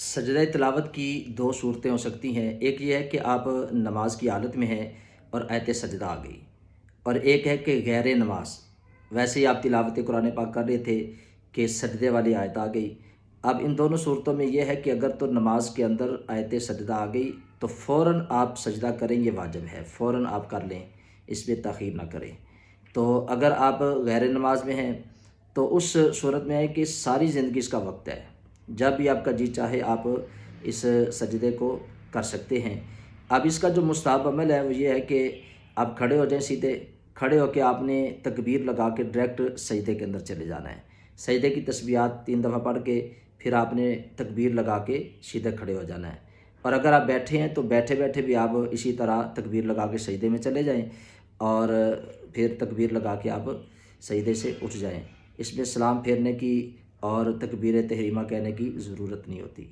سجدہ تلاوت کی دو صورتیں ہو سکتی ہیں۔ ایک یہ ہے کہ آپ نماز کی حالت میں ہیں اور آیت سجدہ آ گئی، اور ایک ہے کہ غیر نماز، ویسے ہی آپ تلاوت قرآن پاک کر رہے تھے کہ سجدے والی آیت آ گئی۔ اب ان دونوں صورتوں میں یہ ہے کہ اگر تو نماز کے اندر آیت سجدہ آ گئی تو فوراً آپ سجدہ کریں، یہ واجب ہے، فوراً آپ کر لیں، اس میں تاخیر نہ کریں۔ تو اگر آپ غیر نماز میں ہیں تو اس صورت میں ہے کہ ساری زندگی اس کا وقت ہے، جب بھی آپ کا جی چاہے آپ اس سجدے کو کر سکتے ہیں۔ اب اس کا جو مستحب عمل ہے وہ یہ ہے کہ آپ کھڑے ہو جائیں، سیدھے کھڑے ہو کے آپ نے تکبیر لگا کے ڈائریکٹ سجدے کے اندر چلے جانا ہے۔ سجدے کی تسبیحات 3 دفعہ پڑھ کے پھر آپ نے تکبیر لگا کے سیدھے کھڑے ہو جانا ہے۔ اور اگر آپ بیٹھے ہیں تو بیٹھے بیٹھے بھی آپ اسی طرح تکبیر لگا کے سجدے میں چلے جائیں، اور پھر تکبیر لگا کے آپ سجدے سے اٹھ جائیں۔ اس میں سلام پھیرنے کی اور تکبیر تحریمہ کہنے کی ضرورت نہیں ہوتی۔